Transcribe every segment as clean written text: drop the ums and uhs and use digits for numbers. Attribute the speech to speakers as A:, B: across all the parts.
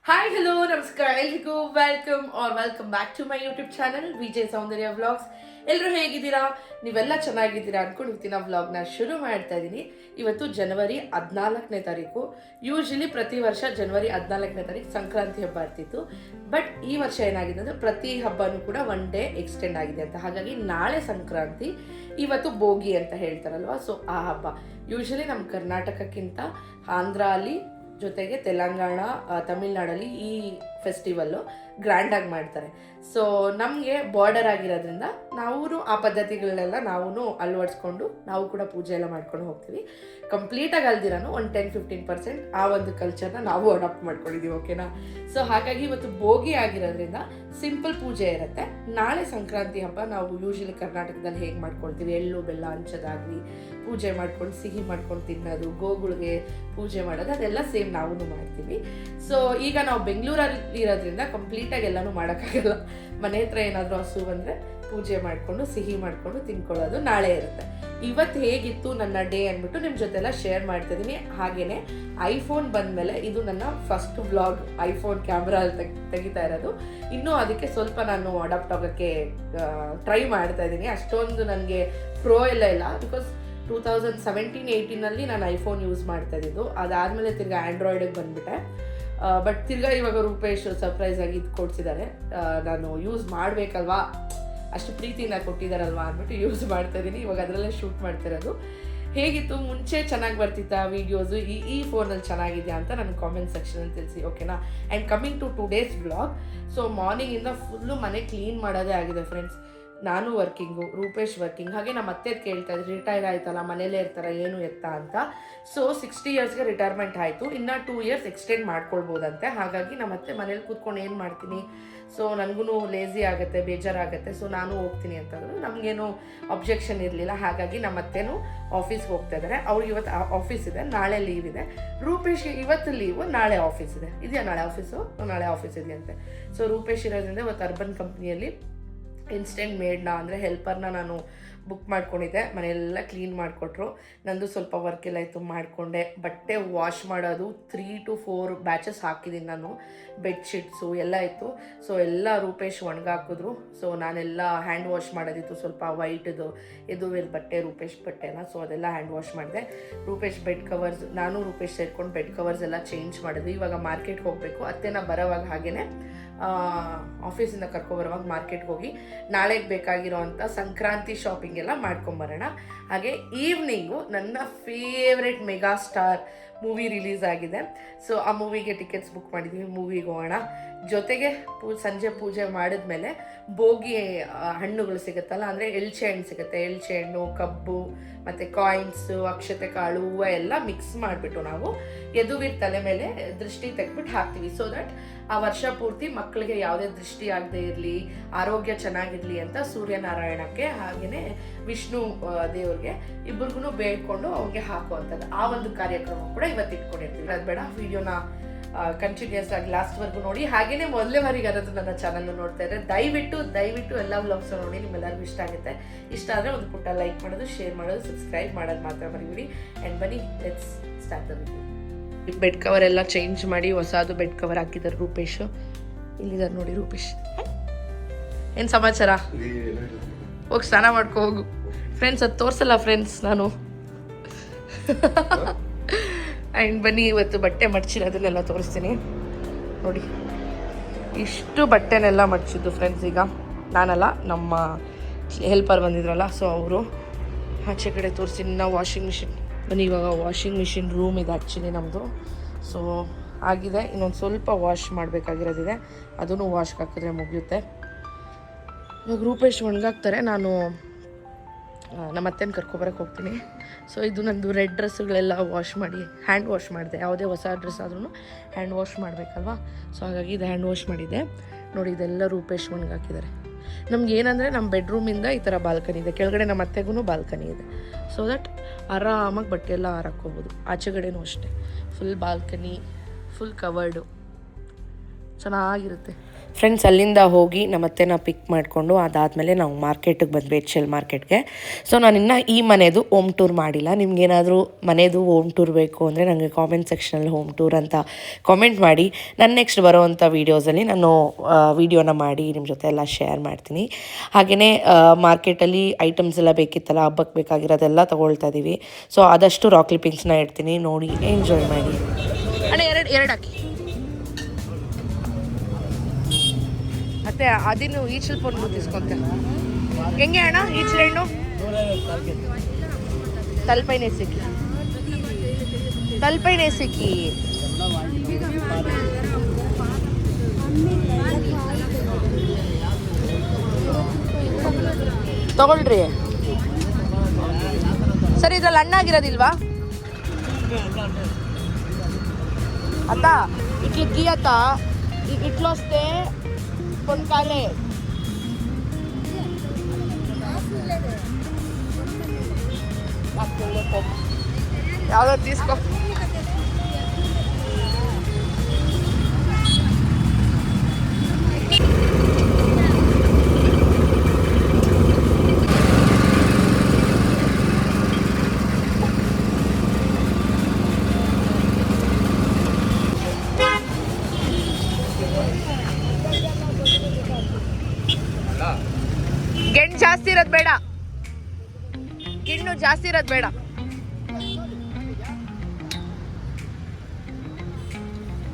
A: Hi hello ನಮಸ್ಕಾರ ಎಲ್ರಿಗೂ welcome back to my YouTube channel Vijay Soundarya vlogs. ಎಲ್ಲರೂ ಹೇಗಿದ್ದೀರಾ? ನೀವೆಲ್ಲ ಚೆನ್ನಾಗಿದ್ದೀರಾ ಅನ್ಕೊಂಡು ಇವತ್ತಿನ ವ್ಲಾಗ್ನ ಶುರು ಮಾಡ್ತಾ ಇದ್ದೀನಿ. ಇವತ್ತು ಜನವರಿ 14ನೇ ತಾರೀಕು. ಯೂಶಲಿ ಪ್ರತಿ ವರ್ಷ ಜನವರಿ 14ನೇ ತಾರೀಕು ಸಂಕ್ರಾಂತಿ ಹಬ್ಬ ಇರ್ತಿತ್ತು. ಬಟ್ ಈ ವರ್ಷ ಏನಾಗಿದೆ ಅಂದರೆ ಪ್ರತಿ ಹಬ್ಬನೂ ಕೂಡ ಒನ್ ಡೇ ಎಕ್ಸ್ಟೆಂಡ್ ಆಗಿದೆ ಅಂತ. ಹಾಗಾಗಿ ನಾಳೆ ಸಂಕ್ರಾಂತಿ, ಇವತ್ತು ಭೋಗಿ ಅಂತ ಹೇಳ್ತಾರಲ್ವ, ಸೊ ಆ ಹಬ್ಬ ಯೂಶಲಿ ನಮ್ಮ ಕರ್ನಾಟಕಕ್ಕಿಂತ ಆಂಧ್ರ ಅಲ್ಲಿ ಜೊತೆಗೆ ತೆಲಂಗಾಣ, ತಮಿಳ್ನಾಡಲ್ಲಿ ಈ ಫೆಸ್ಟಿವಲ್ಲು ಗ್ರ್ಯಾಂಡಾಗಿ ಮಾಡ್ತಾರೆ. ಸೊ ನಮಗೆ ಬಾರ್ಡರ್ ಆಗಿರೋದ್ರಿಂದ ನಾವು ಆ ಪದ್ಧತಿಗಳನ್ನೆಲ್ಲ ನಾವು ಅಳವಡಿಸ್ಕೊಂಡು ನಾವು ಕೂಡ ಪೂಜೆ ಎಲ್ಲ ಮಾಡ್ಕೊಂಡು ಹೋಗ್ತೀವಿ. ಕಂಪ್ಲೀಟಾಗಿ ಅಲ್ದಿರಾನು ಒಂದು 10-15% ಆ ಒಂದು ಕಲ್ಚರ್ನ ನಾವು ಅಡಾಪ್ಟ್ ಮಾಡ್ಕೊಂಡಿದ್ದೀವಿ, ಓಕೆನಾ? ಸೊ ಹಾಗಾಗಿ ಇವತ್ತು ಭೋಗಿ ಆಗಿರೋದ್ರಿಂದ ಸಿಂಪಲ್ ಪೂಜೆ ಇರುತ್ತೆ. ನಾಳೆ ಸಂಕ್ರಾಂತಿ ಹಬ್ಬ ನಾವು ಯೂಶಲಿ ಕರ್ನಾಟಕದಲ್ಲಿ ಹೇಗೆ ಮಾಡ್ಕೊಳ್ತೀವಿ, ಎಳ್ಳು ಬೆಲ್ಲ ಹಂಚೋದಾಗಲಿ, ಪೂಜೆ ಮಾಡ್ಕೊಂಡು ಸಿಹಿ ಮಾಡ್ಕೊಂಡು ತಿನ್ನೋದು, ಗೋಗುಳಿಗೆ ಪೂಜೆ ಮಾಡೋದು, ಅದೆಲ್ಲ ಸೇಮ್ ನಾವು ಮಾಡ್ತೀವಿ. ಸೊ ಈಗ ನಾವು ಬೆಂಗಳೂರಲ್ಲಿ ಇರೋದ್ರಿಂದ ಕಂಪ್ಲೀಟಾಗಿ ಎಲ್ಲನೂ ಮಾಡೋಕ್ಕಾಗಲ್ಲ. ಮನೆ ಹತ್ರ ಏನಾದರೂ ಹಸು ಬಂದರೆ ಪೂಜೆ ಮಾಡಿಕೊಂಡು ಸಿಹಿ ಮಾಡಿಕೊಂಡು ತಿನ್ಕೊಳ್ಳೋದು ನಾಳೆ ಇರುತ್ತೆ. ಇವತ್ತು ಹೇಗಿತ್ತು ನನ್ನ ಡೇ ಅಂದ್ಬಿಟ್ಟು ನಿಮ್ಮ ಜೊತೆಲ್ಲ ಶೇರ್ ಮಾಡ್ತಿದ್ದೀನಿ. ಹಾಗೆಯೇ ಐಫೋನ್ ಬಂದಮೇಲೆ ಇದು ನನ್ನ ಫಸ್ಟ್ ವ್ಲಾಗ್, ಐಫೋನ್ ಕ್ಯಾಮ್ರಲ್ಲಿ ತೆಗಿತಾ ಇರೋದು. ಇನ್ನೂ ಅದಕ್ಕೆ ಸ್ವಲ್ಪ ನಾನು ಅಡಾಪ್ಟ್ ಆಗೋಕ್ಕೆ ಟ್ರೈ ಮಾಡ್ತಾ ಇದ್ದೀನಿ. ಅಷ್ಟೊಂದು ನನಗೆ ಪ್ರೋ ಇಲ್ಲ, ಬಿಕಾಸ್ 2017-18 ನಾನು ಐಫೋನ್ ಯೂಸ್ ಮಾಡ್ತಾ ಇದ್ದಿದ್ದು. ಅದಾದಮೇಲೆ ತಿರ್ಗಾ ಆ್ಯಂಡ್ರಾಯ್ಡಿಗೆ ಬಂದುಬಿಟ್ಟೆ. ಬಟ್ ತಿರ್ಗಾ ಇವಾಗ ರೂಪೇಶ್ ಸರ್ಪ್ರೈಸ್ ಆಗಿ ಇದು ಕೊಡ್ಸಿದ್ದಾರೆ. ನಾನು ಯೂಸ್ ಮಾಡಬೇಕಲ್ವಾ, ಅಷ್ಟು ಪ್ರೀತಿಯಿಂದ ಕೊಟ್ಟಿದ್ದಾರಲ್ವಾ ಅಂದ್ಬಿಟ್ಟು ಯೂಸ್ ಮಾಡ್ತಾ ಇದ್ದೀನಿ. ಇವಾಗ ಅದರಲ್ಲೇ ಶೂಟ್ ಮಾಡ್ತಿರೋದು. ಹೇಗಿತ್ತು? ಮುಂಚೆ ಚೆನ್ನಾಗಿ ಬರ್ತಿತ್ತಾ ವೀಡಿಯೋಸು? ಈ ಫೋನಲ್ಲಿ ಚೆನ್ನಾಗಿದೆಯಾ ಅಂತ ನನಗೆ ಕಾಮೆಂಟ್ ಸೆಕ್ಷನಲ್ಲಿ ತಿಳಿಸಿ, ಓಕೆನಾ? And coming to today's vlog. So ಮಾರ್ನಿಂಗಿಂದ ಫುಲ್ಲು ಮನೆ ಕ್ಲೀನ್ ಮಾಡೋದೇ ಆಗಿದೆ ಫ್ರೆಂಡ್ಸ್. ನಾನು ವರ್ಕಿಂಗು, ರೂಪೇಶ್ ವರ್ಕಿಂಗ್. ಹಾಗೆ ನಮ್ಮ ಅತ್ತೆ ಕೇಳ್ತಾ ಇದ್ರು, ರಿಟೈರ್ ಆಯ್ತಲ್ಲ, ಮನೇಲೇ ಇರ್ತಾರೆ, ಏನು ಎತ್ತ ಅಂತ. ಸೊ 60 ಇಯರ್ಸ್ಗೆ ರಿಟೈರ್ಮೆಂಟ್ ಆಯಿತು, ಇನ್ನು 2 ಇಯರ್ಸ್ ಎಕ್ಸ್ಟೆಂಡ್ ಮಾಡ್ಕೊಳ್ಬೋದಂತೆ. ಹಾಗಾಗಿ ನಮ್ಮ ಅತ್ತೆ ಮನೇಲಿ ಕೂತ್ಕೊಂಡು ಏನು ಮಾಡ್ತೀನಿ, ಸೊ ನನಗೂ ಲೇಸಿ ಆಗುತ್ತೆ, ಬೇಜಾರಾಗುತ್ತೆ, ಸೊ ನಾನು ಹೋಗ್ತೀನಿ ಅಂತಂದ್ರು. ನಮಗೇನು ಅಬ್ಜೆಕ್ಷನ್ ಇರಲಿಲ್ಲ. ಹಾಗಾಗಿ ನಮ್ಮ ಅತ್ತೆನೂ ಆಫೀಸ್ಗೆ ಹೋಗ್ತಾ ಇದ್ದಾರೆ. ಅವ್ರಿಗೆ ಇವತ್ತು ಆಫೀಸ್ ಇದೆ, ನಾಳೆ ಲೀವ್ ಇದೆ. ರೂಪೇಶ್ಗೆ ಇವತ್ತು ಲೀವು, ನಾಳೆ ಆಫೀಸ್ ಇದೆ. ಇದೆಯಾ ನಾಳೆ ಆಫೀಸು? ನಾಳೆ ಆಫೀಸ್ ಇದೆಯಂತೆ. ಸೊ ರೂಪೇಶ್ ಇರೋದ್ರಿಂದ ಇವತ್ತು ಅರ್ಬನ್ ಕಂಪ್ನಿಯಲ್ಲಿ ಇನ್ಸ್ಟೆಂಟ್ ಮೇಡ್ನ ಅಂದರೆ ಹೆಲ್ಪರ್ನ ನಾನು ಬುಕ್ ಮಾಡ್ಕೊಂಡಿದ್ದೆ. ಮನೆಯೆಲ್ಲ ಕ್ಲೀನ್ ಮಾಡಿಕೊಟ್ರು. ನಂದು ಸ್ವಲ್ಪ ವರ್ಕ್ ಎಲ್ಲ ಇತ್ತು, ಮಾಡಿಕೊಂಡೆ. ಬಟ್ಟೆ ವಾಶ್ ಮಾಡೋದು 3 to 4 ಬ್ಯಾಚಸ್ ಹಾಕಿದ್ದೀನಿ ನಾನು. ಬೆಡ್ಶೀಟ್ಸು ಎಲ್ಲ ಇತ್ತು. ಸೊ ಎಲ್ಲ ರೂಪೇಶ್ ಒಣಗಾಕಿದ್ರು. ಸೊ ನಾನೆಲ್ಲ ಹ್ಯಾಂಡ್ ವಾಶ್ ಮಾಡೋದಿತ್ತು, ಸ್ವಲ್ಪ ವೈಟ್ದು ಎದುವೇಲ್ ಬಟ್ಟೆ, ರೂಪೇಶ್ ಬಟ್ಟೆನ. ಸೊ ಅದೆಲ್ಲ ಹ್ಯಾಂಡ್ ವಾಶ್ ಮಾಡಿದೆ. ರೂಪೇಶ್ ಬೆಡ್ ಕವರ್ಸ್, ನಾನು ರೂಪೇಶ್ ಸೇರ್ಕೊಂಡು ಬೆಡ್ ಕವರ್ಸ್ ಎಲ್ಲ ಚೇಂಜ್ ಮಾಡಿದ್ವಿ. ಇವಾಗ ಮಾರ್ಕೆಟ್ಗೆ ಹೋಗಬೇಕು. ಅತ್ತೆನ ಬರೋವಾಗ ಹಾಗೆಯೇ ಆಫೀಸಿಂದ ಕರ್ಕೊಬರುವಾಗ ಮಾರ್ಕೆಟ್ಗೆ ಹೋಗಿ ನಾಳೆಗೆ ಬೇಕಾಗಿರೋ ಅಂಥ ಸಂಕ್ರಾಂತಿ ಶಾಪಿಂಗ್ ಎಲ್ಲ ಮಾಡ್ಕೊಂಬರೋಣ. ಹಾಗೆ ಈವ್ನಿಂಗು ನನ್ನ favourite mega star movie release ಆಗಿದೆ. ಸೊ ಆ ಮೂವಿಗೆ ಟಿಕೆಟ್ಸ್ ಬುಕ್ ಮಾಡಿದ್ದೀವಿ. ಮೂವಿಗೆ ಹೋಗೋಣ. ಜೊತೆಗೆ ಸಂಜೆ ಪೂಜೆ ಮಾಡಿದ್ಮೇಲೆ ಭೋಗಿ ಹಣ್ಣುಗಳು ಸಿಗುತ್ತಲ್ಲ, ಅಂದರೆ ಎಳ್ಚೆ ಹಣ್ಣು ಸಿಗುತ್ತೆ. ಎಳ್ಚೆ ಹಣ್ಣು, ಕಬ್ಬು ಮತ್ತು ಕಾಯಿನ್ಸು, ಅಕ್ಷತೆ ಕಾಳು, ಹೂವು ಎಲ್ಲ ಮಿಕ್ಸ್ ಮಾಡಿಬಿಟ್ಟು ನಾವು ಎದುವಿನ ತಲೆ ಮೇಲೆ ದೃಷ್ಟಿ ತೆಗೆದ್ಬಿಟ್ಟು ಹಾಕ್ತೀವಿ. ಸೊ ದಟ್ ಆ ವರ್ಷ ಪೂರ್ತಿ ಮಕ್ಕಳಿಗೆ ಯಾವುದೇ ದೃಷ್ಟಿ ಆಗದೆ ಇರಲಿ, ಆರೋಗ್ಯ ಚೆನ್ನಾಗಿರಲಿ ಅಂತ ಸೂರ್ಯನಾರಾಯಣಕ್ಕೆ ಹಾಗೆಯೇ ವಿಷ್ಣು ದೇವ್ರಿಗೆ ಇಬ್ಬರಿಗೂ ಬೇಡ್ಕೊಂಡು ಅವ್ರಿಗೆ ಹಾಕುವಂಥದ್ದು ಆ ಒಂದು ಕಾರ್ಯಕ್ರಮ ಕೂಡ ಇವತ್ತು ಇಟ್ಕೊಂಡಿರ್ತೀವಿ. ಅದು ಬೇಡ, ವಿಡಿಯೋನ ಕಂಟಿನ್ಯೂಸ್ ಆಗಿ ಲಾಸ್ಟ್ವರೆಗೂ ನೋಡಿ. ಹಾಗೆಯೇ ಮೊದಲೇ ಬಾರಿಗೆ ಯಾರಾದರೂ ನನ್ನ ಚಾನಲ್ನ ನೋಡ್ತಾ ಇದ್ದರೆ ದಯವಿಟ್ಟು ಎಲ್ಲ ವ್ಲಾಗ್ಸ್ ನೋಡಿ. ನಿಮ್ಮೆಲ್ಲರಿಗೂ ಇಷ್ಟ ಆಗುತ್ತೆ. ಇಷ್ಟ ಆದರೆ ಒಂದು ಪುಟ್ಟ ಲೈಕ್ ಮಾಡೋದು, ಶೇರ್ ಮಾಡೋದು, ಸಬ್ಸ್ಕ್ರೈಬ್ ಮಾಡೋದು ಮಾತ್ರ ಮರಿಬಿಡಿ. ಆ್ಯಂಡ್ ಬನ್ನಿ, let's start the video. Bed cover ಎಲ್ಲ ಚೇಂಜ್ ಮಾಡಿ ಹೊಸದು ಬೆಡ್ ಕವರ್ ಹಾಕಿದ್ದಾರೆ ರೂಪೇಶ್. ಇಲ್ಲಿದ್ದಾರೆ ನೋಡಿ ರೂಪೇಶ್. ಏನು ಸಮಾಚಾರ? ಹೋಗಿ ಸ್ನಾನ ಮಾಡ್ಕೊ ಹೋಗು. ಫ್ರೆಂಡ್ಸ್ ಅದು ತೋರಿಸಲ್ಲ ಫ್ರೆಂಡ್ಸ್ ನಾನು. ಆ್ಯಂಡ್ ಬನ್ನಿ, ಇವತ್ತು ಬಟ್ಟೆ ಮಡ್ಚಿರೋದನ್ನೆಲ್ಲ ತೋರಿಸ್ತೀನಿ ನೋಡಿ. ಇಷ್ಟು ಬಟ್ಟೆನೆಲ್ಲ ಮಡ್ಚಿದ್ದು ಫ್ರೆಂಡ್ಸ್. ಈಗ ನಾನಲ್ಲ, ನಮ್ಮ ಹೆಲ್ಪರ್ ಬಂದಿದ್ರಲ್ಲ, ಸೊ ಅವರು ಆಚೆ ಕಡೆ ತೋರಿಸ್ತೀನಿ. ನಾವು ವಾಷಿಂಗ್ ಮಿಷಿನ್ ಬನ್ನಿ. ಇವಾಗ ವಾಷಿಂಗ್ ಮಿಷಿನ್ ರೂಮ್ ಇದೆ ಆ್ಯಕ್ಚುಲಿ ನಮ್ಮದು. ಸೊ ಆಗಿದೆ, ಇನ್ನೊಂದು ಸ್ವಲ್ಪ ವಾಶ್ ಮಾಡಬೇಕಾಗಿರೋದಿದೆ, ಅದನ್ನು ವಾಶ್ಗೆ ಹಾಕಿದ್ರೆ ಮುಗಿಯುತ್ತೆ. ಇವಾಗ ರೂಪೇಶ್ ಒಣಗಾಕ್ತಾರೆ. ನಾನು ನಮ್ಮ ಅತ್ತೆನ ಕರ್ಕೊಬರಕ್ಕೆ ಹೋಗ್ತೀನಿ. ಸೊ ಇದು ನಂದು ರೆಡ್ ಡ್ರೆಸ್ಸುಗಳೆಲ್ಲ ವಾಶ್ ಮಾಡಿ ಹ್ಯಾಂಡ್ ವಾಶ್ ಮಾಡಿದೆ. ಯಾವುದೇ ಹೊಸ ಡ್ರೆಸ್ ಆದ್ರೂ ಹ್ಯಾಂಡ್ ವಾಶ್ ಮಾಡಬೇಕಲ್ವಾ. ಸೊ ಹಾಗಾಗಿ ಇದು ಹ್ಯಾಂಡ್ ವಾಶ್ ಮಾಡಿದೆ ನೋಡಿ. ಇದೆಲ್ಲ ರೂಪೇಶ್ ಒಣಗಾಕಿದ್ದಾರೆ. ನಮ್ಗೆ ಏನಂದರೆ ನಮ್ಮ ಬೆಡ್ರೂಮಿಂದ ಈ ಥರ ಬಾಲ್ಕನಿ ಇದೆ, ಕೆಳಗಡೆ ನಮ್ಮ ಅತ್ತೆಗೂ ಬಾಲ್ಕನಿ ಇದೆ. ಸೊ ದಟ್ ಆರಾಮಾಗಿ ಬಟ್ಟೆ ಎಲ್ಲ ಹಾರಾಕ್ಕೋಬೋದು. ಆಚೆಗಡೆನೂ ಅಷ್ಟೇ, ಫುಲ್ ಬಾಲ್ಕನಿ, ಫುಲ್ ಕವರ್ಡು, ಚೆನ್ನಾಗಿರುತ್ತೆ. ಫ್ರೆಂಡ್ಸ್ ಅಲ್ಲಿಂದ ಹೋಗಿ ನಮ್ಮತ್ತೆನ ಪಿಕ್ ಮಾಡಿಕೊಂಡು ಅದಾದಮೇಲೆ ನಾವು ಮಾರ್ಕೆಟಿಗೆ ಬಂದ್ವಿ, ಎಚ್ ಎಲ್ ಮಾರ್ಕೆಟ್ಗೆ. ಸೊ ನಾನಿನ್ನು ಈ ಮನೆದು ಹೋಮ್ ಟೂರ್ ಮಾಡಿಲ್ಲ. ನಿಮ್ಗೇನಾದರೂ ಮನೆದು ಹೋಮ್ ಟೂರ್ ಬೇಕು ಅಂದರೆ ನನಗೆ ಕಾಮೆಂಟ್ ಸೆಕ್ಷನಲ್ಲಿ ಹೋಮ್ ಟೂರ್ ಅಂತ ಕಾಮೆಂಟ್ ಮಾಡಿ. ನಾನು ನೆಕ್ಸ್ಟ್ ಬರೋವಂಥ ವೀಡಿಯೋಸಲ್ಲಿ ನಾನು ವೀಡಿಯೋನ ಮಾಡಿ ನಿಮ್ಮ ಜೊತೆ ಎಲ್ಲ ಶೇರ್ ಮಾಡ್ತೀನಿ. ಹಾಗೆಯೇ ಮಾರ್ಕೆಟಲ್ಲಿ ಐಟಮ್ಸ್ ಎಲ್ಲ ಬೇಕಿತ್ತಲ್ಲ, ಹಬ್ಬಕ್ಕೆ ಬೇಕಾಗಿರೋದೆಲ್ಲ ತೊಗೊಳ್ತಾ ಇದ್ದೀವಿ. ಸೊ ಆದಷ್ಟು ರಾಕ್ ಕ್ಲಿಪ್ಪಿಂಗ್ಸ್ನ ಇಡ್ತೀನಿ, ನೋಡಿ ಎಂಜಾಯ್ ಮಾಡಿ. ಅಣ್ಣ ಎರಡು ಹಾಕಿ ಮತ್ತೆ ಅದಿನ್ನು ಈಚಲ್ ಪೊನ್ನು తీసుకొಂತೆ ಹೆಂಗೆ ಅಣ್ಣ ಈಚಲ್ ಹಣ್ಣು ತಲ್ಪೈನೆ ಸಿಕ್ಕಿ ತಗೊಳ್ರಿ. ಸರಿ ಇದ್ರಲ್ಲಿ ಹಣ್ಣಾಗಿರೋದಿಲ್ವಾ అత్త ఇట్లా గీయత ఇట్లా వస్తే కొనకాలే యాదో తీసుకో. ಗೆಣ್ಣು ಜಾಸ್ತಿ ಇರೋದು ಬೇಡ, ಗಿಣ್ಣು ಜಾಸ್ತಿ ಇರೋದು ಬೇಡ.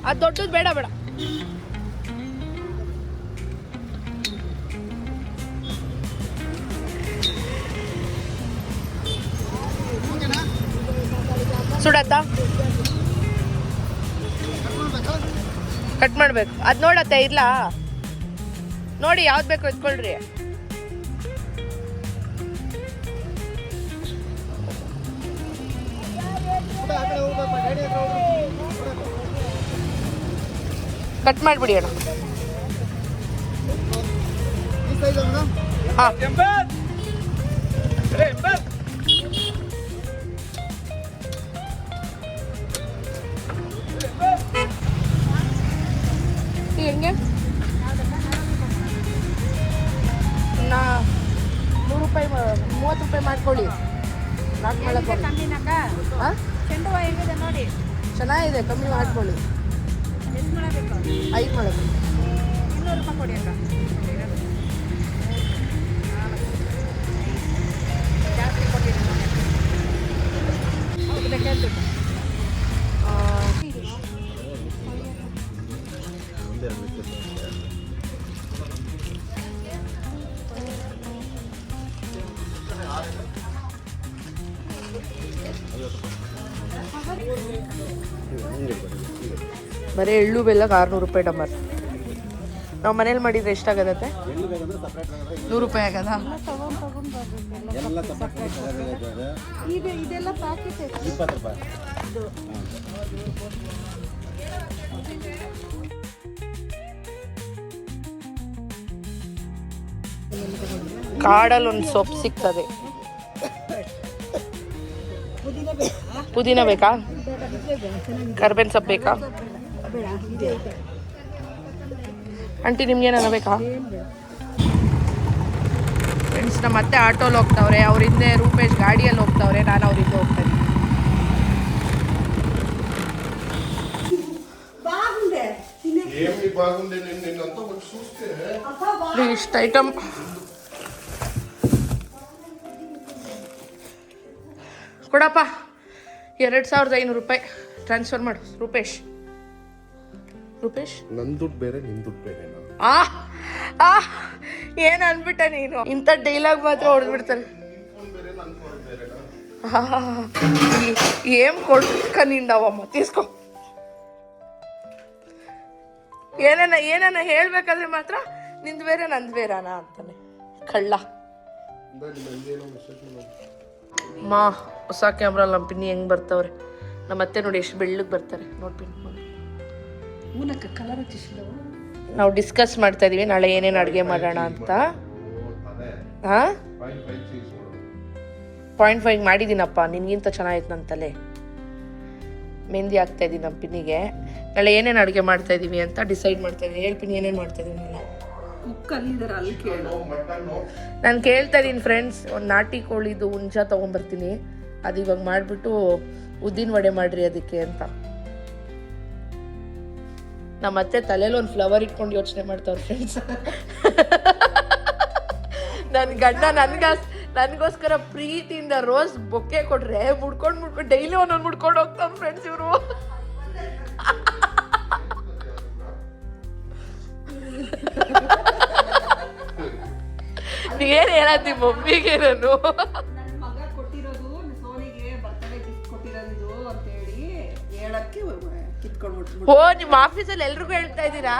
A: ಅದು ದೊಡ್ಡದು ಬೇಡ ಬೇಡ. ಸುಡತ್ತಾ ಕಟ್ ಮಾಡ್ಬೇಕು. ಅದು ನೋಡತ್ತೆ ಇಲ್ಲ ನೋಡಿ ಯಾವ್ದು ಬೇಕು ಎತ್ಕೊಳ್ರಿ. ಕಟ್ ಮಾಡಿಬಿಡಿ ಅಣ್ಣ. ಹಾಂ ಹೆಂಗೆ ನಾ 100 ರೂಪಾಯಿ 30 ರೂಪಾಯಿ ಮಾಡ್ಕೊಳ್ಳಿ. ನಾಲ್ಕು ಮಾಡಕ್ಕೆ ಹಾಂ ನೋಡಿ ಚೆನ್ನಾಗಿದೆ, ಕಮ್ಮಿ ಮಾಡ್ಕೊಳ್ಳಿ. 5 ಮಾಡಬೇಕು. 200 ರೂಪಾಯಿ ಕೊಡಿ ಅಕ್ಕ. ಜಾಸ್ತಿ ಕೊಟ್ಟಿರಿ ಬರೀ ಎಳ್ಳು ಬೆಲ್ಲಕ್ಕೆ 600 ರೂಪಾಯಿ ಡಂಬರ್. ನಾವು ಮನೇಲಿ ಮಾಡಿದ್ರೆ ಎಷ್ಟಾಗತ್ತೆ? 100 ರೂಪಾಯಿ ಆಗದ. ಕಾಡಲ್ಲಿ ಒಂದು ಸೊಪ್ಪು ಸಿಗ್ತದೆ. ಪುದೀನ ಬೇಕಾ? ಕರ್ಬೇವಿನ ಸೊಪ್ಪು ಬೇಕಾ? ಆಂಟಿ ನಿಮ್ಗೇನ ಬೇಕಾ? ಫ್ರೆಂಡ್ಸ್ ನಮ್ಮ ಮತ್ತೆ ಆಟೋಲ್ಲಿ ಹೋಗ್ತಾವ್ರೆ, ಅವ್ರ ಹಿಂದೆ ರೂಪೇಶ್ ಗಾಡಿಯಲ್ಲಿ ಹೋಗ್ತಾವ್ರೆ, ನಾನು ಅವ್ರ ಹಿಂದೆ ಹೋಗ್ತಾ ಇದ್ದೀನಿ. ಇಷ್ಟು ಐಟಮ್ ಕೊಡಪ್ಪ. 2500 ರೂಪಾಯಿ ಟ್ರಾನ್ಸ್ಫರ್ ಮಾಡು ರೂಪೇಶ್.
B: ನನ್ನ ದುಡ್ಡು ಬೇರೆ, ನಿನ್ನ ದುಡ್ಡು ಬೇರೆ.
A: ಏನು ಅನ್ಬಿಟ್ಟ ನೀನು? ಇಂಥ ಡೈಲಾಗ್ ಮಾತ್ರ ಹೊಡೆದ್ಬಿಡ್ತಾರೆ. ಏನ್ ಕೊಡ್ಕ ನಿಂದವಮ್ಮ, ತೀಸ್ಕೊ. ಏನನ್ನ ಹೇಳ್ಬೇಕಾದ್ರೆ ಮಾತ್ರ ನಿಂದು ಬೇರೆ ನಂದು ಬೇರೆನಾ ಅಂತಾನೆ ಕಳ್ಳ. ಮಾ ಹೊಸ ಕ್ಯಾಮ್ರಾ ನಮ್ಮ ಪಿನ್ನಿ ಹೆಂಗೆ ಬರ್ತವ್ರೆ. ನಮ್ಮ ಅತ್ತೆ ನೋಡಿ ಎಷ್ಟು ಬೆಳ್ಳಗೆ ಬರ್ತಾರೆ ನೋಡಿ. ನಾವು ಡಿಸ್ಕಸ್ ಮಾಡ್ತಾ ಇದೀವಿ ನಾಳೆ ಏನೇನು ಅಡುಗೆ ಮಾಡೋಣ ಅಂತ. ಹಾಂ 0.5 ಮಾಡಿದ್ದೀನಪ್ಪ, ನಿನ್ಗಿಂತ ಚೆನ್ನಾಗಿತ್ತು ನನ್ನ ತಲೆ. ಮೆಹಂದಿ ಹಾಕ್ತಾ ಇದ್ದೀನಿ ನಮ್ಮ ಪಿನ್ನಿಗೆ. ನಾಳೆ ಏನೇನು ಅಡುಗೆ ಮಾಡ್ತಾ ಇದ್ದೀವಿ ಅಂತ ಡಿಸೈಡ್ ಮಾಡ್ತಾ ಇದ್ದೀನಿ. ಹೇಳ್ತೀನಿ ಏನೇನು ಮಾಡ್ತಾ ಇದ್ದೀವಿ ನಾನು ಕೇಳ್ತಾ ಇದ್ದೀನಿ ಫ್ರೆಂಡ್ಸ್. ಒಂದು ನಾಟಿ ಕೋಳಿದು ಹುಂಜ ತೊಗೊಂಬರ್ತೀನಿ. ಅದು ಇವಾಗ ಮಾಡಿಬಿಟ್ಟು ಉದ್ದಿನ ವಡೆ ಮಾಡ್ರಿ ಅದಕ್ಕೆ ಅಂತ. ನಮ್ಮ ಅತ್ತೆ ತಲೆಯಲ್ಲಿ ಒಂದು ಫ್ಲವರ್ ಇಟ್ಕೊಂಡು ಯೋಚನೆ ಮಾಡ್ತಾವ್ರೆ ಫ್ರೆಂಡ್ಸ್. ನನ್ನ ಗಂಡ ನನಗೋಸ್ಕರ ಪ್ರೀತಿಯಿಂದ ರೋಸ್ ಬೊಕ್ಕೆ ಕೊಟ್ರೆ ಮುಡ್ಕೊಂಡು ಡೈಲಿ ಒಂದೊಂದು ಮುಡ್ಕೊಂಡು ಹೋಗ್ತಾವೆ ಫ್ರೆಂಡ್ಸ್ ಇವರು. ಏನು ಹೇಳತ್ತಿ ಮಮ್ಮಿಗೆ ನಾನು
B: ಮಗ ಕೊಟ್ಟಿರೋದು ಸೋನಿಗೆ ಬರ್ತಡೇ ಗಿಫ್ಟ್ ಕೊಟ್ಟಿರೋದು ಅಂತ ಹೇಳಿ ಹೇಳಕ್ಕೆ ಕಿತ್ಕೊಂಡು.
A: ಓ ನಿಮ್ಮ ಆಫೀಸಲ್ಲಿ ಎಲ್ರಿಗೂ ಹೇಳ್ತಾ ಇದ್ದೀರಾ?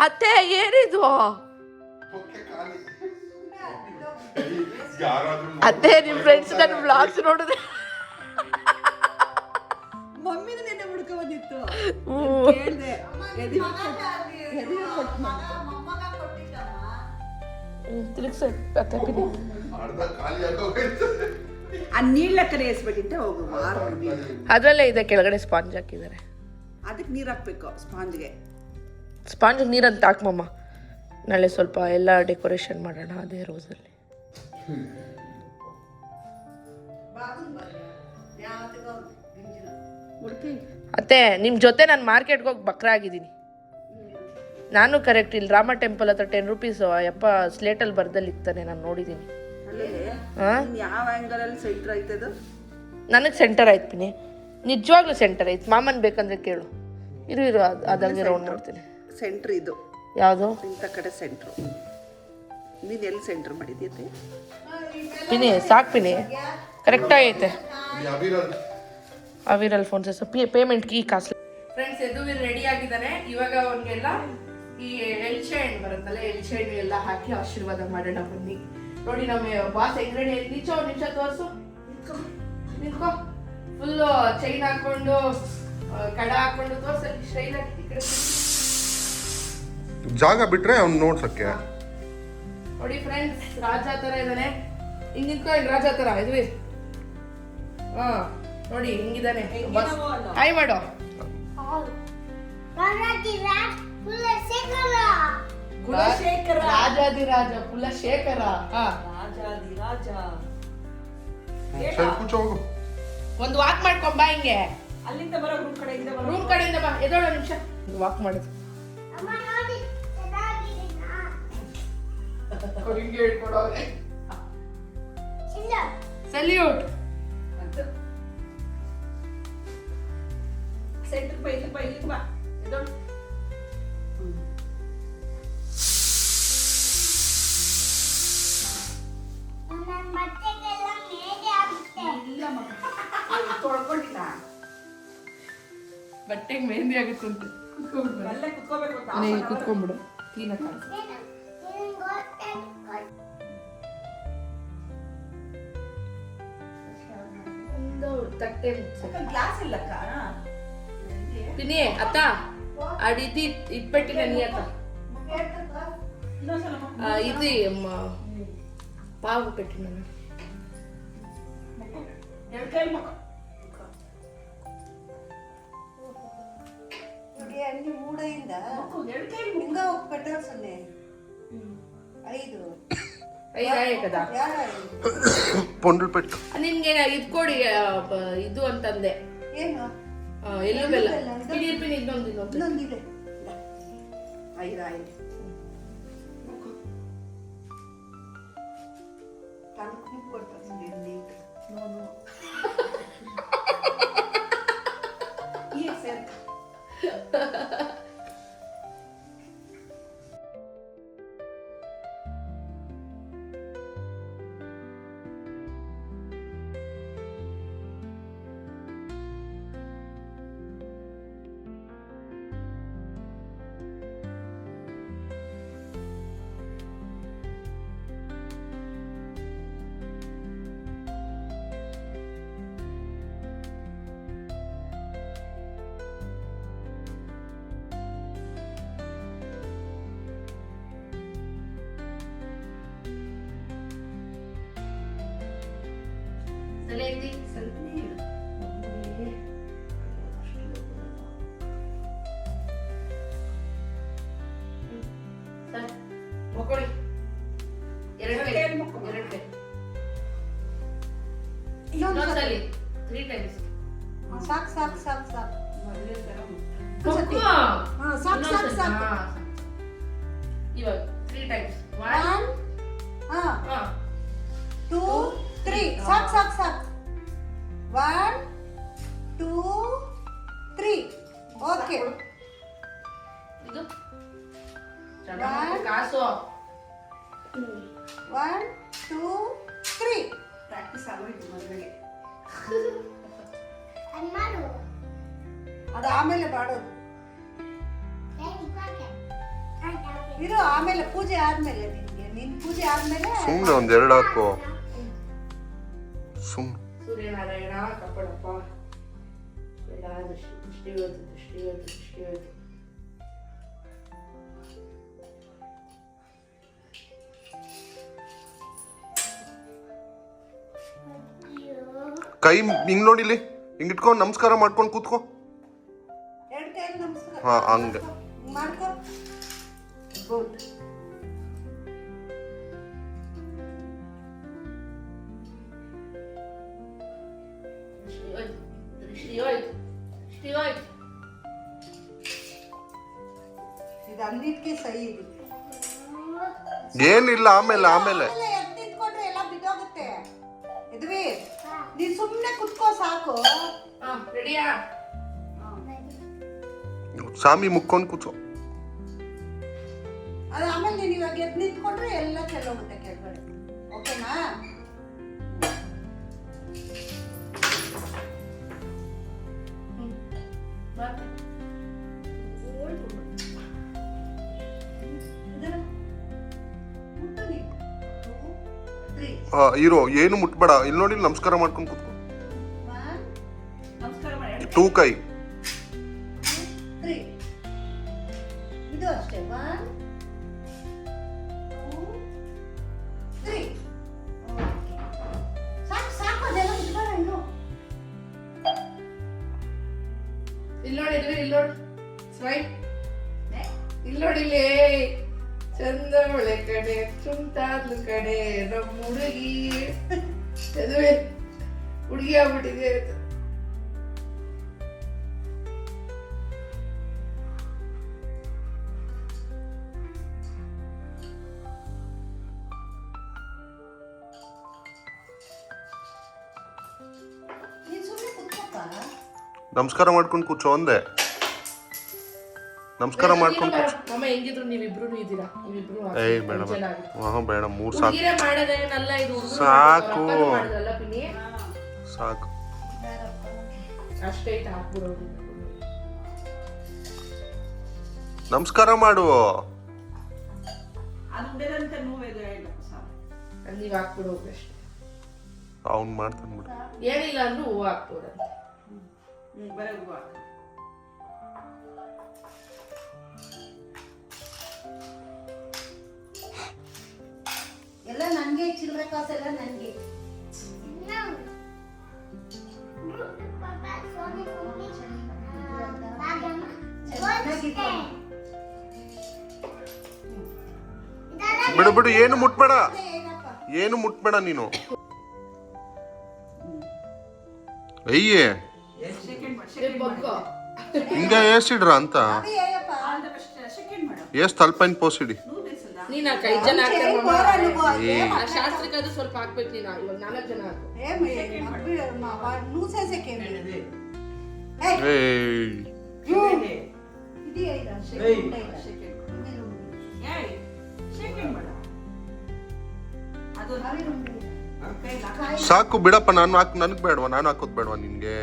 A: ಅತ್ತೆ ಏನಿದು ಅತ್ತೆ? ನಿಮ್ಮ ಫ್ರೆಂಡ್ಸ್ ನನ್ನ ಬ್ಲಾಗ್ಸ್ ನೋಡಿದ್ರೆ
B: ಮಮ್ಮಿನ ನೆನ್ನೆ ಹುಡ್ಕ ಬಂದಿತ್ತು. ನೀರ್ಲಕ್ಕನೆ ಎಸ್ಬೇಕಿಂತ ಹೋಗು.
A: ಅದರಲ್ಲೇ ಇದೆ, ಕೆಳಗಡೆ ಸ್ಪಾಂಜ್ ಹಾಕಿದ್ದಾರೆ.
B: ಅದಕ್ಕೆ ನೀರು ಹಾಕ್ಬೇಕು. ಸ್ಪಾಂಜ್
A: ನೀರಂತ ಹಾಕ್ಮಮ್ಮ. ನಾಳೆ ಸ್ವಲ್ಪ ಎಲ್ಲ ಡೆಕೋರೇಷನ್ ಮಾಡೋಣ ಅದೇ ರೋಸಲ್ಲಿ. ಅತ್ತೆ ನಿಮ್ಮ ಜೊತೆ ನಾನು ಮಾರ್ಕೆಟ್ಗೆ ಹೋಗಿ ಬಕ್ರ ಆಗಿದ್ದೀನಿ. ನಾನು ಕರೆಕ್ಟ್ ಇಲ್ಲಿ ರಾಮ ಟೆಂಪಲ್ ಹತ್ರ 10 ರೂಪೀಸ್ ಯಪ್ಪ ಸ್ಲೇಟಲ್ಲಿ ಬರ್ದಲ್ಲಿ ಇರ್ತಾನೆ, ನಾನು ನೋಡಿದ್ದೀನಿ.
B: ಯಾವ ಆ್ಯಂಗಲಲ್ಲಿ ಸೆಂಟರ್ ಆಯ್ತದ?
A: ನನಗೆ ಸೆಂಟರ್ ಆಯ್ತು ಪಿನಿ, ನಿಜವಾಗ್ಲೂ ಸೆಂಟರ್ ಆಯ್ತು. ಮಾಮನ್ ಬೇಕಂದ್ರೆ ಕೇಳು. ಇರು ಅದಂಗೆ ರೌಂಡ್ ಮಾಡ್ತೀನಿ.
B: ಸೆಂಟ್ರ್ ಇದು
A: ಯಾವುದು?
B: ಇಂಥ ಕಡೆ ಸೆಂಟ್ರು. ನೀನು ಎಲ್ಲಿ ಸೆಂಟ್ರ್ ಮಾಡಿದ್ಯತೆ
A: ಪಿನಿ? ಸಾಕು ಪಿನಿ, ಕರೆಕ್ಟಾಗೈತೆ. ಅವಿರಲ್ಲಿ ಫೋನ್ ಪೇಮೆಂಟ್ ಈ ಕಾಸು. ಫ್ರೆಂಡ್ಸ್ ಯದುವೀರ್ ರೆಡಿ ಆಗಿದ್ದಾನೆ. ಇವಾಗ ಅವನಿಗೆಲ್ಲ ಈ ಎಲ್ಚೆ ಹಣ್ಣು ಬರುತ್ತಲ್ಲ, ಎಲ್ಚೆ ಹಣ್ಣು ಎಲ್ಲ ಹಾಕಿ ಆಶೀರ್ವಾದ ಮಾಡೋಣ ಬನ್ನಿ. ನೋಡಿ ನಮ್ಮ ಬಾಸ್ ಹೆಂಗ್ ರೆಡಿ ಆಯ್ತು. ನಿಂಚ ತೋರ್ಸು, ನಿಂತ್ಕೋ. ಫುಲ್ಲು ಚೈನ್ ಹಾಕೊಂಡು ಕಡ ಹಾಕೊಂಡು ತೋರ್ಸಲ್ಲಿ ಸ್ಟೈಲ್ ಆಗಿ. ಈ ಕಡೆ
C: ಜಾಗ ಬಿಟ್ರೆ ಅವ್ನು ನೋಡ್ಸಕ್ಕೆ.
A: ನೋಡಿ ಫ್ರೆಂಡ್ಸ್, ರಾಜ ತರ ಇದ್ದಾನೆ. ಹಿಂಗ್ ನಿಂತ್ಕೊ, ರಾಜ ತರ ಇದ್ವಿ. ನೋಡಿ ಹಿಂಗಿದ್ದಾನೆ. ಹಾಯ್ ಮಾಡೋ. ರಾಜಾದಿರಾಜ ಕುಲಶೇಖರ. ಒಂದು ವಾಕ್ ಮಾಡ್ಕೊಂಬ ಹಿಂಗೆ.
B: ಅಲ್ಲಿಂದ ಬರೋ
A: ರೂಮ್ ಕಡೆಯಿಂದ ಬಾ. ಎದೋಳ ನಿಮಿಷ ವಾಕ್ ಮಾಡುದು. ಹಿಂಗೆ ಹೇಳ್ಕೊಡೋರೆ. ಸಲ್ಯೂಟ್.
B: ಸೆಂಟ್ರ್ ಬಾ. ಎದೋಳು. ತೊಳ್ಕೊಂಡಿಲ್ಲ
A: ಬಟ್ಟೆಗೆ ಮೆಹಂದಿ ಆಗುತ್ತೆ ಅಂತ ಕುತ್ಕೊಂಡ್ಬಿಡು. ತಟ್ಟೆ
B: ಗ್ಲಾಸ್ ಇಲ್ಲಕ್ಕ
A: ಪಿನಿ ಅತ್ತ ಅಡಿದಿ ಇಟ್ಬಿಟ್ಟಿನ ನೀ ಅತ್ತ ಇದು ಪಾವು ಪೆಟ್ಟಿ ನಾನು
B: ಅಂಗಿ ಮೂಡೆಯಿಂದ ಹಿಂಗ ಹೋಗ್ಬಿಟ್ಟ ಸೊನ್ನೆ 5
A: కదా
C: ಪೊಂಡಲ್ ಪೆಟ್ಟು
A: ನಿನ್ಗೆ ಇದು ಕೊಡಿ ಇದು ಅಂತಂದೆ.
B: ಏನು
A: ಎಲ್ಲೂ ಬೆಲ್ಲ ಪಿನಿ ಇನ್ನೊಂದಿದೆ.
B: 5 ತನಕ ಕೊಡ್ತಾರೆ ನೀಟ್ ಈಗ ಸೇರ್ಕ
A: ತಲೆ ಎತ್ತಿ ಸ್ವಲ್ಪ ಮಕ್ಕಳಿ ಎರಡು ಕೈ ಇನ್ನೊಂದ್ಸಲಿ 3 times
B: ಸಾಕು ಸಾಕು ಸಾಕು ಸಾಕು
A: ಮಕ್ಕಳು.
B: ಸಾಕು ಸಾಕು ಸಾಕು
A: ಇವಾಗ 3 times 1
B: 2 3 ಸಾಕು ಸಾಕು ಸಾಕು 1 2 3 ಓಕೆ
A: ಇದು ಕಾಸು
B: 1 2 3 ಪ್ರಾಕ್ಟೀಸ್ ಆಗೋಯ್ತು ಮದುವೆಗೆ ಅದು ಆಮೇಲೆ ಮಾಡೋದು ಇರು ಆಮೇಲೆ ಪೂಜೆ ಆದ್ಮೇಲೆ ನಿನ್ ಪೂಜೆ ಆದ್ಮೇಲೆ
C: ಸುಮ್ಮನೆ ಒಂದೆರಡು ಹಾಕು ಸುಮ್ಮನೆ.
A: ಸೂರ್ಯನಾರಾಯಣ ಕಪ್ಪಡಪ್ಪ ಎಲ್ಲ ದೃಷ್ಟಿ ಇವತ್ತು ದೃಷ್ಟಿ ಇವತ್ತು ದೃಷ್ಟಿ ಇವತ್ತು
C: ಕೈ ಹಿಂಗ್ ನೋಡಿಲಿ, ಹಿಂಗ್ ಇಟ್ಕೊಂಡು ನಮಸ್ಕಾರ ಮಾಡ್ಕೊಂಡು ಕೂತ್ಕೋ.
B: ಎರಡು ಕೈಯಲ್ಲಿ ನಮಸ್ಕಾರ
C: ಹಾ ಹಂಗೆ
B: ಮಾಡ್ಕೊ ಗುಡ್
A: ದೃಷ್ಟಿ ಹೋಯ್ತು ದೃಷ್ಟಿ ಹೋಯ್ತು.
B: ಇದು ಅಂದಿದ್ಕೆ ಸಹಿ ಇದೆ
C: ಏನಿಲ್ಲ, ಆಮೇಲೆ ಆಮೇಲೆ
B: ಎದ್ದು ನಿಂತ್ಕೊಂಡ್ರೆ ಎಲ್ಲ ಬಿದ್ದೋಗುತ್ತೆ. ಇದ್ವಿ ನೀನ್ ಸುಮ್ನೆ ಕುತ್ಕೋ ಸಾಕು.
A: ರೆಡಿಯಾ?
C: ಸ್ವಾಮಿ ಮುಕ್ಕೊಂಡು ಕೂತ್ಕೋ.
B: ಅದು ಆಮೇಲೆ ನೀನ್ ಇವಾಗ ಎದ್ದು ನಿಂತ್ಕೊಂಡ್ರೆ ಎಲ್ಲ ಚೆಲ್ಲೋಗುತ್ತೆ ಕೆಳಗಡೆ. ಓಕೆನಾ?
C: ಇರೋ ಏನು ಮುಟ್ಬೇಡ, ಇಲ್ಲಿ ನೋಡಿ ನಮಸ್ಕಾರ ಮಾಡ್ಕೊಂಡು ಕೂತ್ಕೋ. 2 ಕೈ.
B: 3 ಇದು ಅಷ್ಟೇ 1 2 3 ಸಾಕು ಸಾಕು ಅದೆಲ್ಲ ಮುಟ್ಬೇಡ ಇನ್ನು.
A: ಇಲ್ಲಿ ನೋಡಿ ಇಲ್ಲಿ ನೋಡಿ ಸ್ಮೈಲ್ ಇಲ್ಲಿ ನೋಡಿ ಇಲ್ಲಿ ಚಂದ ಒಳ್ಳೆ ಕಡೆ ಚುಂಟಾದ್ಲು ಕಡೆ ನಮ್ಮ ಹುಡುಗಿ ಅದುವೇ ಹುಡುಗಿ ಆಗ್ಬಿಟ್ಟಿದೆ.
B: ನೀನ್ ಸುಮ್ಮನೆ ಕುತ್ಕೋಪ್ಪ.
C: ನಮಸ್ಕಾರ ಮಾಡ್ಕೊಂಡು ಕೂತ್ಕೋ ಒಂದೇ. ನಮಸ್ಕಾರ ಮಾಡ್ಕೊಂಡು ಕೂತ್ಕೋ.
A: ಮಮ್ಮ ಹೆಂಗಿದ್ರು ನೀವಿಬ್ರು ಇದ್ದೀರಾ, ನೀವಿಬ್ರು
C: ಏಯ್ ಬೇಡ ಬೇಡ 3 ಸಾಕು
A: ಹುಡುಗಿರೇ ಮಾಡೋದೇನಲ್ಲ ಇದು,
C: ಸಾಕು.
A: ಮಾಡಿದ್ರಲ್ಲ ಪಿನಿ
C: ಸಾಕು.
A: ಅಷ್ಟೇ ಐತೆ ಹಾಕ್ಬಿಡೋದು.
C: ನಮಸ್ಕಾರ ಮಾಡು.
A: ನೀವ್ ಹಾಕ್ಬಿಡೋದು ಅಷ್ಟೇ.
C: ಅವ್ನು ಮಾಡ್ತಾನೆ ಬಿಡು.
A: ಏನಿಲ್ಲ ಅಂದ್ರೂ ಹೂವು ಹಾಕ್ಬೋದಂತೆ.
B: ಎಲ್ಲ ನನ್ಗೆ ಚಿಲ್ಲರೆ ಕಾಸೆಲ್ಲ ನನ್ಗೆ.
C: ಬಿಡು ಬಿಡು, ಏನು ಮುಟ್ಬೇಡ,
B: ಏನಪ್ಪ
C: ಏನು ಮುಟ್ಬೇಡ ನೀನು. ಅಯ್ಯೇ
A: ಬಗ್ಗೋ.
C: ಹಿಂಗ ಏಸಿಡ್ರ ಅಂತ
B: ಅದೇ ಏನಪ್ಪ
C: ಏಸ್ ತಲ್ಪೈನ್ ಪೋಸಿಡಿ.
A: ನೀನ್ 5 ಜನ ಹಾಕ್ತಾರೆ ಮಮ್ಮ.
B: ಬೋರಲ್ಗೋ
C: ಏ
A: ಆ ಶಾಸ್ತ್ರಕ್ಕಾದ್ರೂ ಸ್ವಲ್ಪ ಹಾಕ್ಬೇಕು ನೀನು. ಇವಾಗ 4 ಜನ ಹಾಕು.
B: नूसे से केम
C: ಏಯ್
B: ಇದೆಯಾ ಇದು
C: ಸಾಕು ಬಿಡಪ್ಪ. ನಾನು ನನಗೆ ಬೇಡವಾ, ನಾನು ಹಾಕೋದು ಬೇಡವಾ ನಿನ್ಗೆ?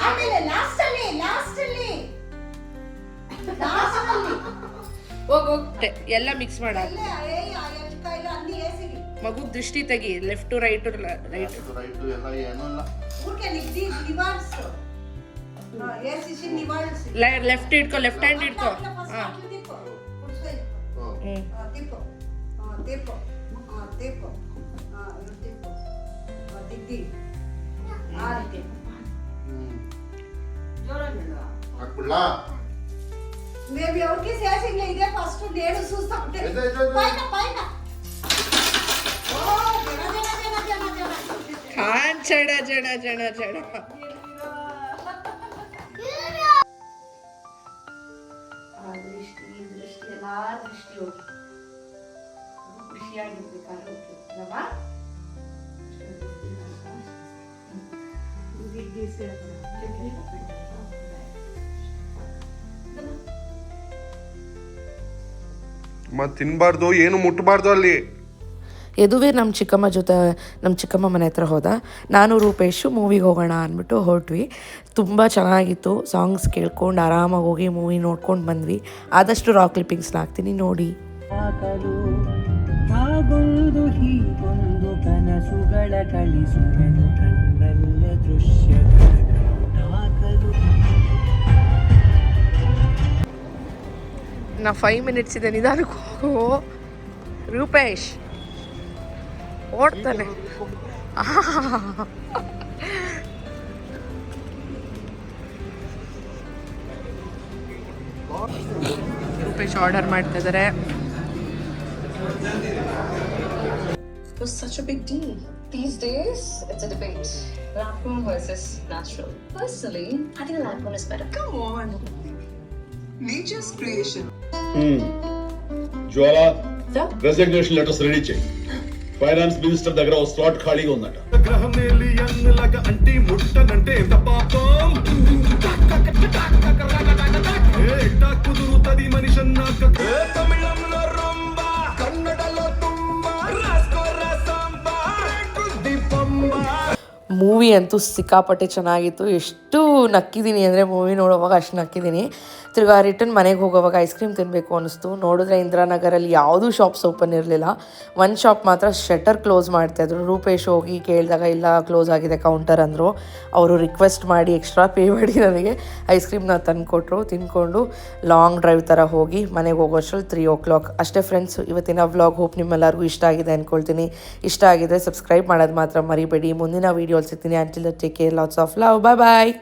B: ಆಮೇಲೆ ಲಾಸ್ಟ್ ಅಲ್ಲಿ
A: ಹೋಗ್ ಎಲ್ಲ ಮಿಕ್ಸ್ ಮಾಡ. ಮಗು ದೃಷ್ಟಿ ತೆಗಿ, left to right right.
B: Left
A: ಇಟ್ಕೋ, ಲೆಫ್ಟ್ ಹ್ಯಾಂಡ್ ಇಟ್ಕೋ.
B: ತಿಪ್ಪು ತಿಪ್ಪು ತಿಪ್ಪು ತಿದ್ದಿ మేము ఎవరికి చేసింది ఇదే ఫస్ట్ నేను చూస్తా ఉంటే పైన పైన ఓ జడ
A: ఖాన్ జడ జడ జడ జడ ಆ ದೃಷ್ಟಿ ದೃಷ್ಟಿ ಎಲ್ಲ ದೃಷ್ಟಿ ಹೋಗಿ ಖುಷಿಯಾಗಿರ್ಬೇಕಾದ್ರೆ ಹೋಗ್ತೀವಲ್ಲವಾ
C: ಮತ್ತೆ ತಿನ್ಬಾರ್ದು ಏನು ಮುಟ್ಬಾರ್ದು ಅಲ್ಲಿ.
A: ಯದುವೇ ನಮ್ಮ ಚಿಕ್ಕಮ್ಮ ಜೊತೆ ನಮ್ಮ ಚಿಕ್ಕಮ್ಮ ಮನೆ ಹತ್ರ ಹೋದ. ನಾನು ರೂಪೇಶು ಮೂವಿಗೆ ಹೋಗೋಣ ಅಂದ್ಬಿಟ್ಟು ಹೊರಟ್ವಿ. ತುಂಬ ಚೆನ್ನಾಗಿತ್ತು. ಸಾಂಗ್ಸ್ ಕೇಳ್ಕೊಂಡು ಆರಾಮಾಗಿ ಹೋಗಿ ಮೂವಿ ನೋಡ್ಕೊಂಡು ಬಂದ್ವಿ. ಆದಷ್ಟು ರಾಕ್ ಕ್ಲಿಪ್ಪಿಂಗ್ಸ್ನ ಹಾಕ್ತೀನಿ ನೋಡಿ.
D: ಹಾಗೊಂದು ಹೀಗೊಂದು ಕನಸುಗಳ ಕಳಿಸುವೆನು ಕಣ್ಣಲ್ಲೇ ದೃಶ್ಯಗಳ ಕಣ್ಣಾಕಲು.
A: ನಾ 5 ಮಿನಿಟ್ಸ್ ಇದೆ, ನಿಧಾನಕ್ಕೆ ಹೋಗು ರೂಪೇಶ್. ಓಡ್ತಾನೆ. ರೂಪೇಶ್ ಆರ್ಡರ್ ಮಾಡ್ತಾ ಇದ್ದಾರೆ.
E: It was such a big deal. These days, it's a debate. Lab grown versus natural. Personally, I think lab grown is better. Come on. Nature's creation.
F: Jwala
E: Sir?
F: Resignation letters ready చేయి. Finance minister దగ్గర ఒక slot ఖాళీగా ఉందట.
A: Movie ಅಂತೂ ಸಿಕ್ಕಾಪಟ್ಟೆ ಚೆನ್ನಾಗಿತ್ತು. ಎಷ್ಟು ನಕ್ಕಿದ್ದೀನಿ ಅಂದರೆ ಮೂವಿ ನೋಡುವಾಗ ಅಷ್ಟು ನಕ್ಕಿದ್ದೀನಿ. ತಿರ್ಗಾ ರಿಟರ್ನ್ ಮನೆಗೆ ಹೋಗೋವಾಗ ಐಸ್ ಕ್ರೀಮ್ ತಿನ್ನಬೇಕು ಅನ್ನಿಸ್ತು. ನೋಡಿದ್ರೆ ಇಂದಿರಾನಗರಲ್ಲಿ ಯಾವುದೂ ಶಾಪ್ಸ್ ಓಪನ್ ಇರಲಿಲ್ಲ. ಒಂದು ಶಾಪ್ ಮಾತ್ರ ಶಟರ್ ಕ್ಲೋಸ್ ಮಾಡ್ತಾಯಿದ್ರು. ರೂಪೇಶ್ ಹೋಗಿ ಕೇಳಿದಾಗ ಇಲ್ಲ ಕ್ಲೋಸ್ ಆಗಿದೆ ಕೌಂಟರ್ ಅಂದರು. ಅವರು ರಿಕ್ವೆಸ್ಟ್ ಮಾಡಿ ಎಕ್ಸ್ಟ್ರಾ ಪೇ ಮಾಡಿ ನನಗೆ ಐಸ್ ಕ್ರೀಮ್ನ ತಂದುಕೊಟ್ರು. ತಿಂದ್ಕೊಂಡು ಲಾಂಗ್ ಡ್ರೈವ್ ಥರ ಹೋಗಿ ಮನೆಗೆ ಹೋಗೋಷ್ಟ್ರಲ್ಲಿ 3 o'clock ಅಷ್ಟೇ ಫ್ರೆಂಡ್ಸ್. ಇವತ್ತಿನ ವ್ಲಾಗ್ ಹೋಪ್ ನಿಮ್ಮೆಲ್ಲರಿಗೂ ಇಷ್ಟ ಆಗಿದೆ ಅಂದ್ಕೊಳ್ತೀನಿ. ಇಷ್ಟ ಆಗಿದ್ರೆ ಸಬ್ಸ್ಕ್ರೈಬ್ ಮಾಡೋದು ಮಾತ್ರ ಮರಿಬೇಡಿ. ಮುಂದಿನ ವೀಡಿಯೋಲಿ ಸಿಗ್ತೀನಿ. Until take care, lots of love, bye bye.